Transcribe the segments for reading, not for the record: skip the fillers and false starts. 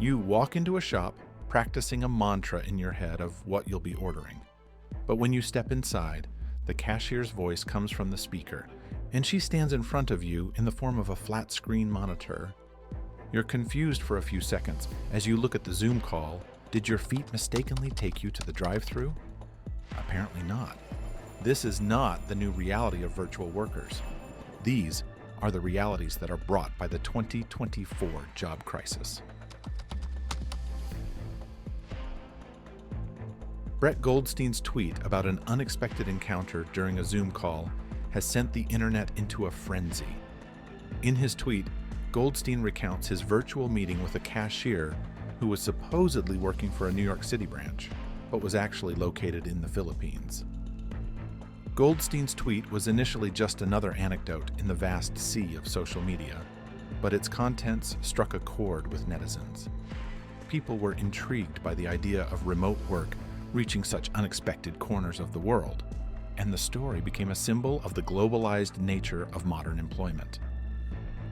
You walk into a shop practicing a mantra in your head of what you'll be ordering. But when you step inside, the cashier's voice comes from the speaker, and she stands in front of you in the form of a flat screen monitor. You're confused for a few seconds as you look at the Zoom call. Did your feet mistakenly take you to the drive-thru? Apparently not. This is not the new reality of virtual workers. These are the realities that are brought by the 2024 job crisis. Brett Goldstein's tweet about an unexpected encounter during a Zoom call has sent the internet into a frenzy. In his tweet, Goldstein recounts his virtual meeting with a cashier who was supposedly working for a New York City branch, but was actually located in the Philippines. Goldstein's tweet was initially just another anecdote in the vast sea of social media, but its contents struck a chord with netizens. People were intrigued by the idea of remote work reaching such unexpected corners of the world, and the story became a symbol of the globalized nature of modern employment.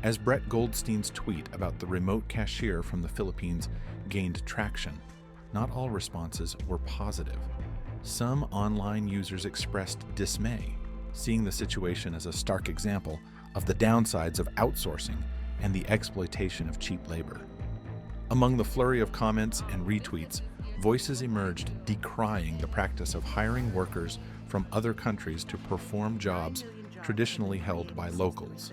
As Brett Goldstein's tweet about the remote cashier from the Philippines gained traction, not all responses were positive. Some online users expressed dismay, seeing the situation as a stark example of the downsides of outsourcing and the exploitation of cheap labor. Among the flurry of comments and retweets, voices emerged decrying the practice of hiring workers from other countries to perform jobs traditionally held by locals.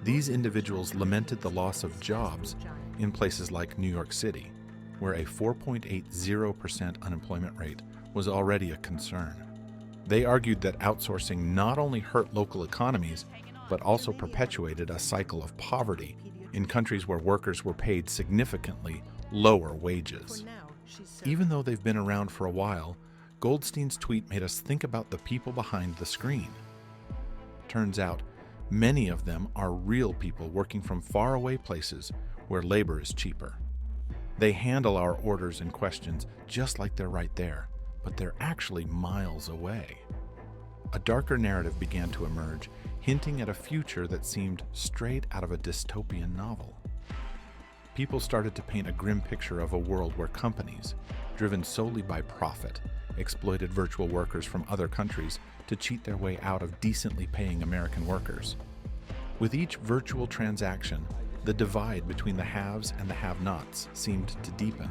These individuals lamented the loss of jobs in places like New York City, where a 4.80% unemployment rate was already a concern. They argued that outsourcing not only hurt local economies, but also perpetuated a cycle of poverty in countries where workers were paid significantly lower wages. Even though they've been around for a while, Goldstein's tweet made us think about the people behind the screen. Turns out, many of them are real people working from faraway places where labor is cheaper. They handle our orders and questions just like they're right there, but they're actually miles away. A darker narrative began to emerge, hinting at a future that seemed straight out of a dystopian novel. People started to paint a grim picture of a world where companies, driven solely by profit, exploited virtual workers from other countries to cheat their way out of decently paying American workers. With each virtual transaction, the divide between the haves and the have-nots seemed to deepen.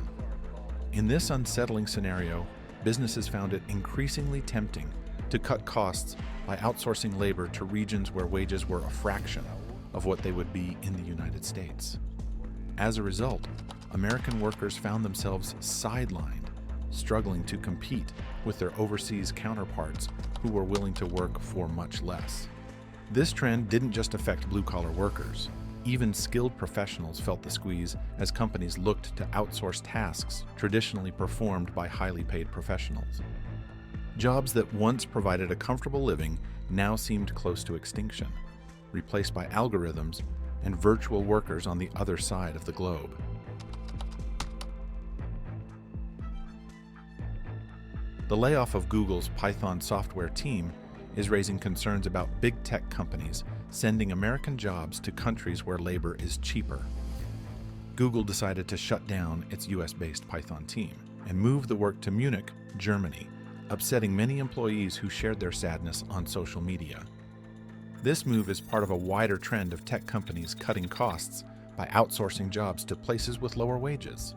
In this unsettling scenario, businesses found it increasingly tempting to cut costs by outsourcing labor to regions where wages were a fraction of what they would be in the United States. As a result, American workers found themselves sidelined, struggling to compete with their overseas counterparts who were willing to work for much less. This trend didn't just affect blue-collar workers. Even skilled professionals felt the squeeze as companies looked to outsource tasks traditionally performed by highly paid professionals. Jobs that once provided a comfortable living now seemed close to extinction, replaced by algorithms and virtual workers on the other side of the globe. The layoff of Google's Python software team is raising concerns about big tech companies sending American jobs to countries where labor is cheaper. Google decided to shut down its US-based Python team and move the work to Munich, Germany, upsetting many employees who shared their sadness on social media. This move is part of a wider trend of tech companies cutting costs by outsourcing jobs to places with lower wages.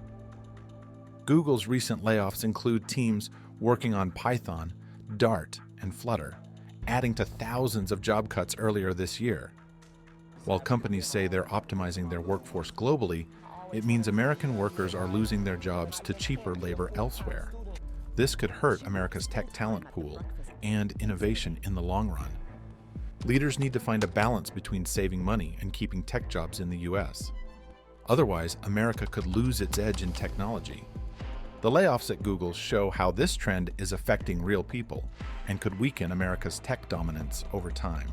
Google's recent layoffs include teams working on Python, Dart, and Flutter, adding to thousands of job cuts earlier this year. While companies say they're optimizing their workforce globally, it means American workers are losing their jobs to cheaper labor elsewhere. This could hurt America's tech talent pool and innovation in the long run. Leaders need to find a balance between saving money and keeping tech jobs in the US. Otherwise, America could lose its edge in technology. The layoffs at Google show how this trend is affecting real people and could weaken America's tech dominance over time.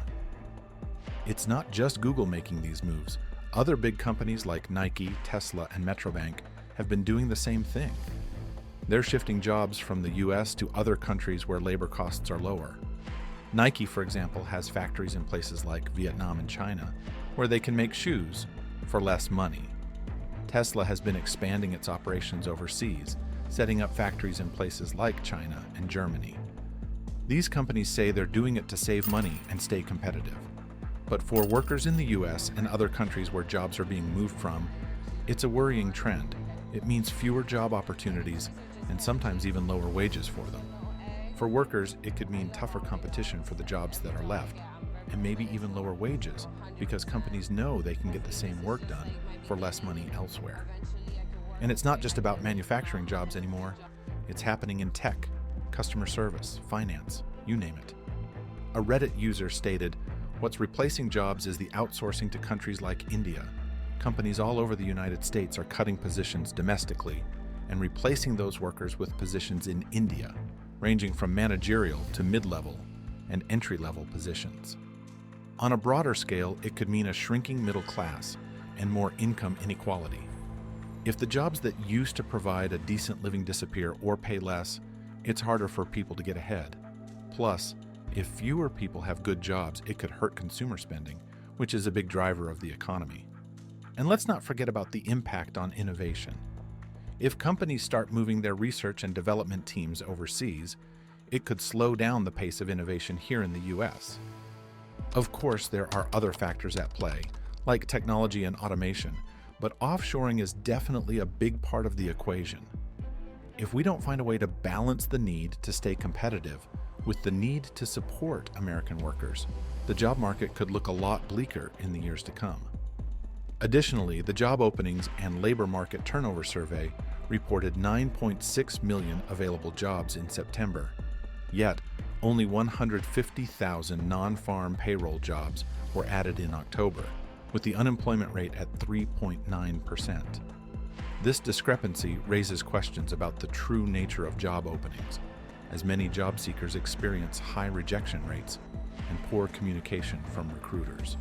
It's not just Google making these moves. Other big companies like Nike, Tesla, and Metrobank have been doing the same thing. They're shifting jobs from the US to other countries where labor costs are lower. Nike, for example, has factories in places like Vietnam and China, where they can make shoes for less money. Tesla has been expanding its operations overseas, setting up factories in places like China and Germany. These companies say they're doing it to save money and stay competitive. But for workers in the US and other countries where jobs are being moved from, it's a worrying trend. It means fewer job opportunities and sometimes even lower wages for them. For workers, it could mean tougher competition for the jobs that are left, and maybe even lower wages because companies know they can get the same work done for less money elsewhere. And it's not just about manufacturing jobs anymore. It's happening in tech, customer service, finance, you name it. A Reddit user stated, "What's replacing jobs is the outsourcing to countries like India. Companies all over the United States are cutting positions domestically and replacing those workers with positions in India, ranging from managerial to mid-level and entry-level positions." On a broader scale, it could mean a shrinking middle class and more income inequality. If the jobs that used to provide a decent living disappear or pay less, it's harder for people to get ahead. Plus, if fewer people have good jobs, it could hurt consumer spending, which is a big driver of the economy. And let's not forget about the impact on innovation. If companies start moving their research and development teams overseas, it could slow down the pace of innovation here in the US. Of course, there are other factors at play, like technology and automation, but offshoring is definitely a big part of the equation. If we don't find a way to balance the need to stay competitive with the need to support American workers, the job market could look a lot bleaker in the years to come. Additionally, the Job Openings and Labor Market Turnover Survey reported 9.6 million available jobs in September. Yet, only 150,000 non-farm payroll jobs were added in October, with the unemployment rate at 3.9%. This discrepancy raises questions about the true nature of job openings, as many job seekers experience high rejection rates and poor communication from recruiters.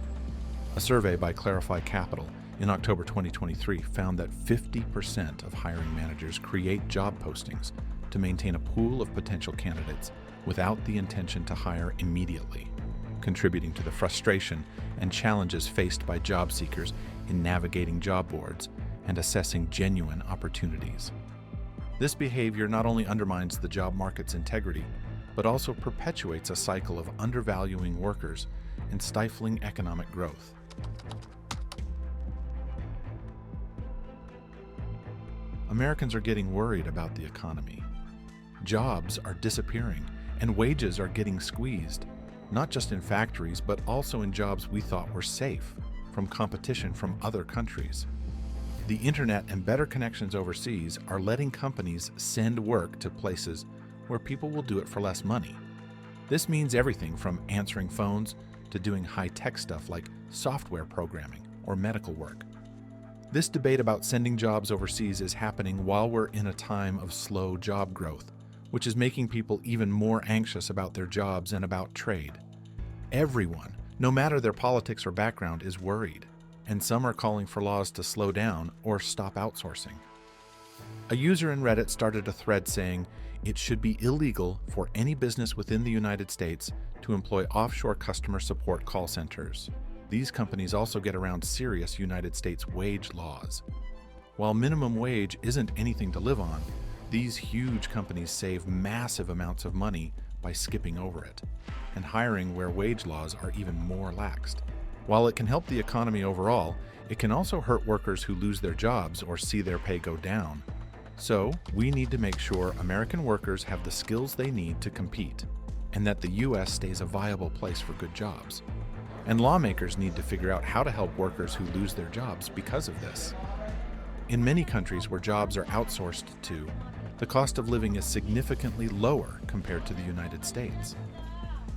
A survey by Clarify Capital in October 2023 found that 50% of hiring managers create job postings to maintain a pool of potential candidates without the intention to hire immediately, contributing to the frustration and challenges faced by job seekers in navigating job boards and assessing genuine opportunities. This behavior not only undermines the job market's integrity, but also perpetuates a cycle of undervaluing workers and stifling economic growth. Americans are getting worried about the economy. Jobs are disappearing, and wages are getting squeezed, not just in factories, but also in jobs we thought were safe from competition from other countries. The internet and better connections overseas are letting companies send work to places where people will do it for less money. This means everything from answering phones to doing high-tech stuff like software programming or medical work. This debate about sending jobs overseas is happening while we're in a time of slow job growth, which is making people even more anxious about their jobs and about trade. Everyone, no matter their politics or background, is worried, and some are calling for laws to slow down or stop outsourcing. A user in Reddit started a thread saying it should be illegal for any business within the United States to employ offshore customer support call centers. These companies also get around serious United States wage laws. While minimum wage isn't anything to live on, these huge companies save massive amounts of money by skipping over it, and hiring where wage laws are even more laxed. While it can help the economy overall, it can also hurt workers who lose their jobs or see their pay go down. So, we need to make sure American workers have the skills they need to compete, and that the U.S. stays a viable place for good jobs. And lawmakers need to figure out how to help workers who lose their jobs because of this. In many countries where jobs are outsourced to, the cost of living is significantly lower compared to the United States.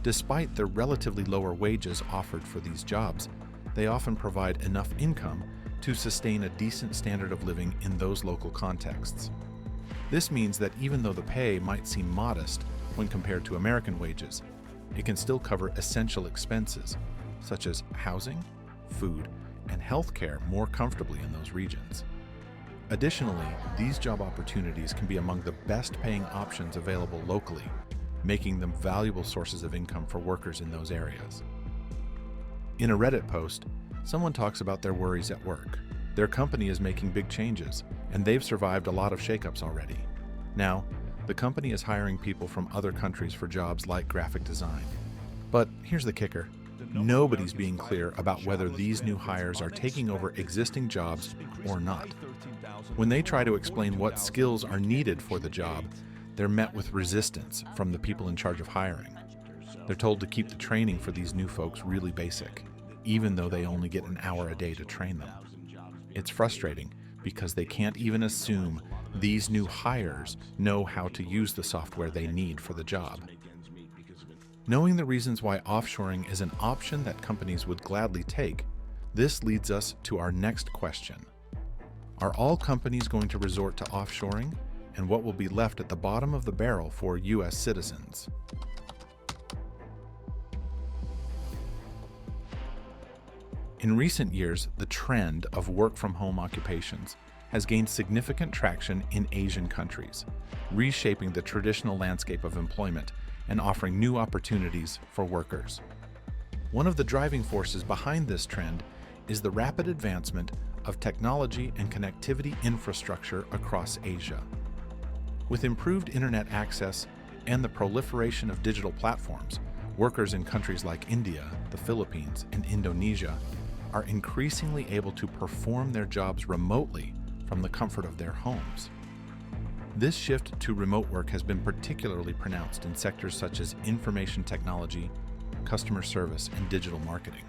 Despite the relatively lower wages offered for these jobs, they often provide enough income to sustain a decent standard of living in those local contexts. This means that even though the pay might seem modest when compared to American wages, it can still cover essential expenses, such as housing, food, and healthcare more comfortably in those regions. Additionally, these job opportunities can be among the best-paying options available locally, making them valuable sources of income for workers in those areas. In a Reddit post, someone talks about their worries at work. Their company is making big changes, and they've survived a lot of shakeups already. Now, the company is hiring people from other countries for jobs like graphic design. But here's the kicker. Nobody's being clear about whether these new hires are taking over existing jobs or not. When they try to explain what skills are needed for the job, they're met with resistance from the people in charge of hiring. They're told to keep the training for these new folks really basic, even though they only get an hour a day to train them. It's frustrating because they can't even assume these new hires know how to use the software they need for the job. Knowing the reasons why offshoring is an option that companies would gladly take, this leads us to our next question. Are all companies going to resort to offshoring, and what will be left at the bottom of the barrel for U.S. citizens? In recent years, the trend of work-from-home occupations has gained significant traction in Asian countries, reshaping the traditional landscape of employment and offering new opportunities for workers. One of the driving forces behind this trend is the rapid advancement of technology and connectivity infrastructure across Asia. With improved internet access and the proliferation of digital platforms, workers in countries like India, the Philippines, and Indonesia are increasingly able to perform their jobs remotely from the comfort of their homes. This shift to remote work has been particularly pronounced in sectors such as information technology, customer service, and digital marketing,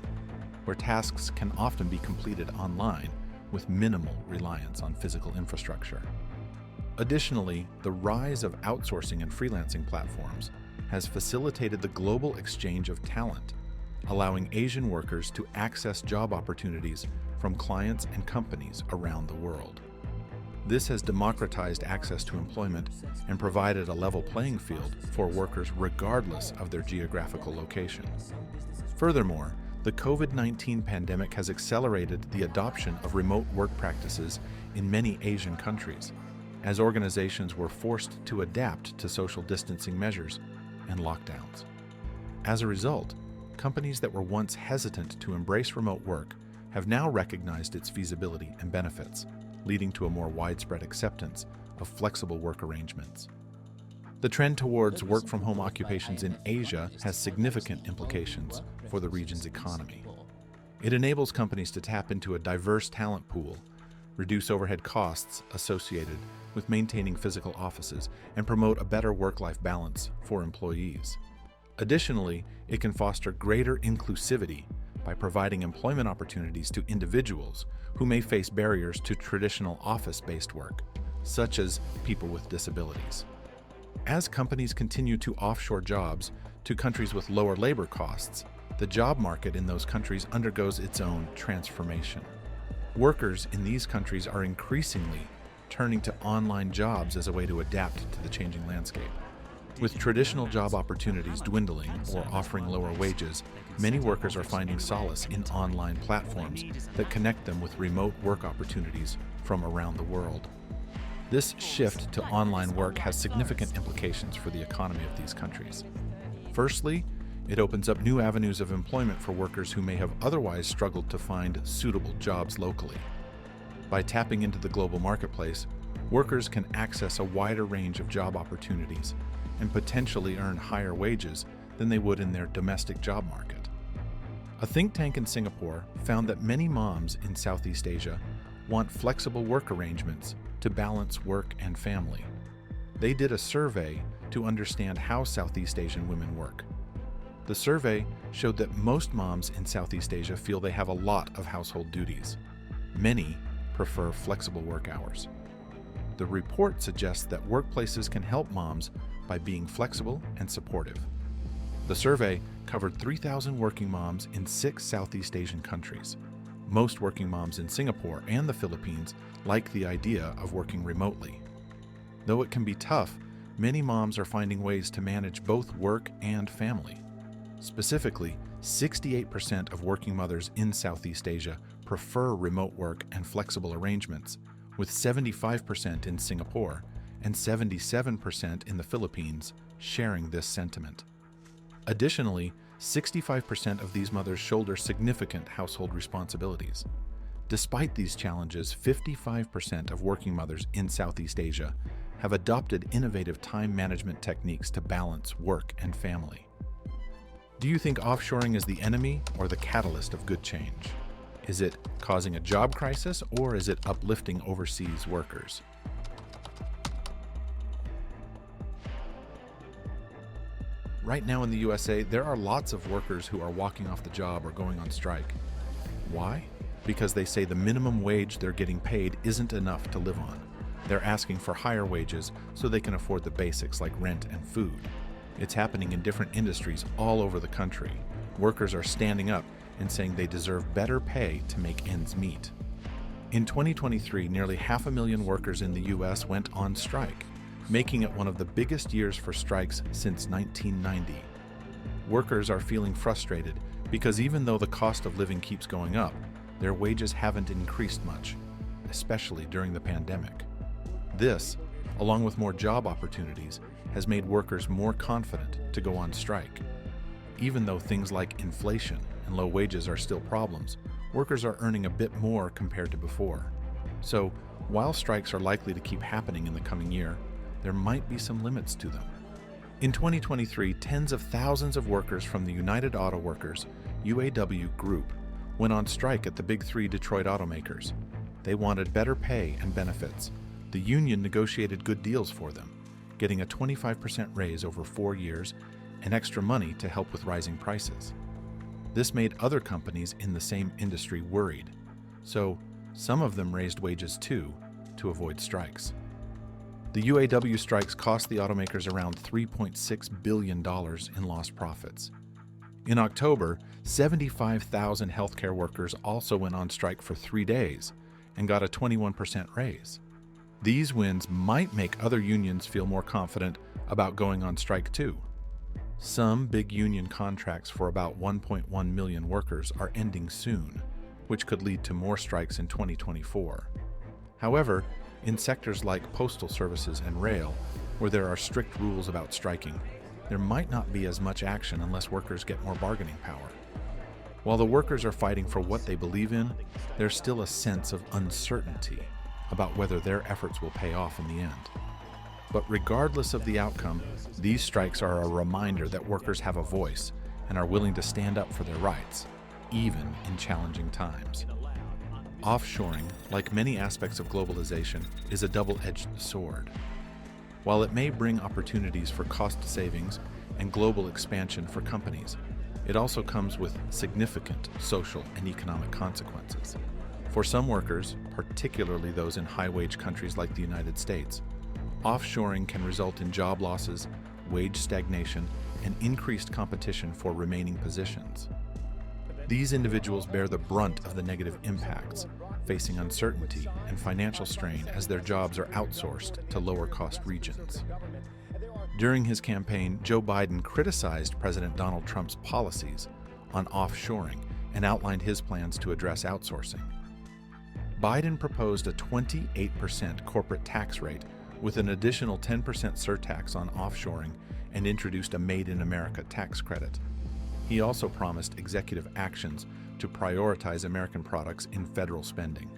where tasks can often be completed online with minimal reliance on physical infrastructure. Additionally, the rise of outsourcing and freelancing platforms has facilitated the global exchange of talent, allowing Asian workers to access job opportunities from clients and companies around the world. This has democratized access to employment and provided a level playing field for workers regardless of their geographical location. Furthermore, the COVID-19 pandemic has accelerated the adoption of remote work practices in many Asian countries, as organizations were forced to adapt to social distancing measures and lockdowns. As a result, companies that were once hesitant to embrace remote work have now recognized its feasibility and benefits, leading to a more widespread acceptance of flexible work arrangements. The trend towards work-from-home occupations in Asia has significant implications for the region's economy. It enables companies to tap into a diverse talent pool, reduce overhead costs associated with maintaining physical offices, and promote a better work-life balance for employees. Additionally, it can foster greater inclusivity by providing employment opportunities to individuals who may face barriers to traditional office-based work, such as people with disabilities. As companies continue to offshore jobs to countries with lower labor costs, the job market in those countries undergoes its own transformation. Workers in these countries are increasingly turning to online jobs as a way to adapt to the changing landscape. With traditional job opportunities dwindling or offering lower wages, many workers are finding solace in online platforms that connect them with remote work opportunities from around the world. This shift to online work has significant implications for the economy of these countries. Firstly, it opens up new avenues of employment for workers who may have otherwise struggled to find suitable jobs locally. By tapping into the global marketplace, workers can access a wider range of job opportunities and potentially earn higher wages than they would in their domestic job market. A think tank in Singapore found that many moms in Southeast Asia want flexible work arrangements to balance work and family. They did a survey to understand how Southeast Asian women work. The survey showed that most moms in Southeast Asia feel they have a lot of household duties. Many prefer flexible work hours. The report suggests that workplaces can help moms by being flexible and supportive. The survey covered 3,000 working moms in 6 Southeast Asian countries. Most working moms in Singapore and the Philippines like the idea of working remotely. Though it can be tough, many moms are finding ways to manage both work and family. Specifically, 68% of working mothers in Southeast Asia prefer remote work and flexible arrangements, with 75% in Singapore and 77% in the Philippines sharing this sentiment. Additionally, 65% of these mothers shoulder significant household responsibilities. Despite these challenges, 55% of working mothers in Southeast Asia have adopted innovative time management techniques to balance work and family. Do you think offshoring is the enemy or the catalyst of good change? Is it causing a job crisis, or is it uplifting overseas workers? Right now in the USA, there are lots of workers who are walking off the job or going on strike. Why? Because they say the minimum wage they're getting paid isn't enough to live on. They're asking for higher wages so they can afford the basics like rent and food. It's happening in different industries all over the country. Workers are standing up and saying they deserve better pay to make ends meet. In 2023, nearly 500,000 workers in the US went on strike, making it one of the biggest years for strikes since 1990. Workers are feeling frustrated because even though the cost of living keeps going up, their wages haven't increased much, especially during the pandemic. This, along with more job opportunities, has made workers more confident to go on strike. Even though things like inflation and low wages are still problems, workers are earning a bit more compared to before. So, while strikes are likely to keep happening in the coming year, there might be some limits to them. In 2023, tens of thousands of workers from the United Auto Workers, UAW Group, went on strike at the Big Three Detroit automakers. They wanted better pay and benefits. The union negotiated good deals for them, getting a 25% raise over 4 years and extra money to help with rising prices. This made other companies in the same industry worried, so some of them raised wages too to avoid strikes. The UAW strikes cost the automakers around $3.6 billion in lost profits. In October, 75,000 healthcare workers also went on strike for 3 days and got a 21% raise. These wins might make other unions feel more confident about going on strike too. Some big union contracts for about 1.1 million workers are ending soon, which could lead to more strikes in 2024. However, in sectors like postal services and rail, where there are strict rules about striking, there might not be as much action unless workers get more bargaining power. While the workers are fighting for what they believe in, there's still a sense of uncertainty about whether their efforts will pay off in the end. But regardless of the outcome, these strikes are a reminder that workers have a voice and are willing to stand up for their rights, even in challenging times. Offshoring, like many aspects of globalization, is a double-edged sword. While it may bring opportunities for cost savings and global expansion for companies, it also comes with significant social and economic consequences. For some workers, particularly those in high-wage countries like the United States, offshoring can result in job losses, wage stagnation, and increased competition for remaining positions. These individuals bear the brunt of the negative impacts, facing uncertainty and financial strain as their jobs are outsourced to lower-cost regions. During his campaign, Joe Biden criticized President Donald Trump's policies on offshoring and outlined his plans to address outsourcing. Biden proposed a 28% corporate tax rate with an additional 10% surtax on offshoring and introduced a Made in America tax credit. He also promised executive actions to prioritize American products in federal spending.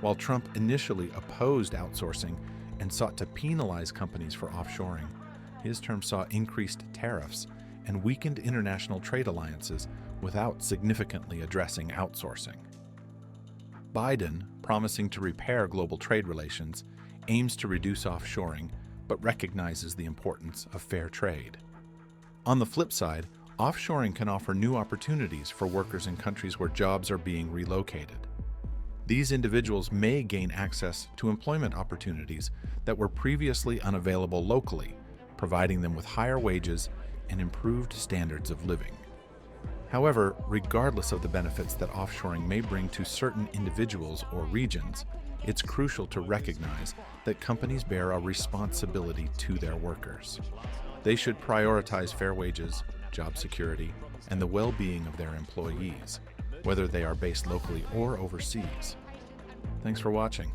While Trump initially opposed outsourcing and sought to penalize companies for offshoring, his term saw increased tariffs and weakened international trade alliances without significantly addressing outsourcing. Biden, promising to repair global trade relations, aims to reduce offshoring, but recognizes the importance of fair trade. On the flip side, offshoring can offer new opportunities for workers in countries where jobs are being relocated. These individuals may gain access to employment opportunities that were previously unavailable locally, providing them with higher wages and improved standards of living. However, regardless of the benefits that offshoring may bring to certain individuals or regions, it's crucial to recognize that companies bear a responsibility to their workers. They should prioritize fair wages, job security, and the well-being of their employees, whether they are based locally or overseas. Thanks for watching.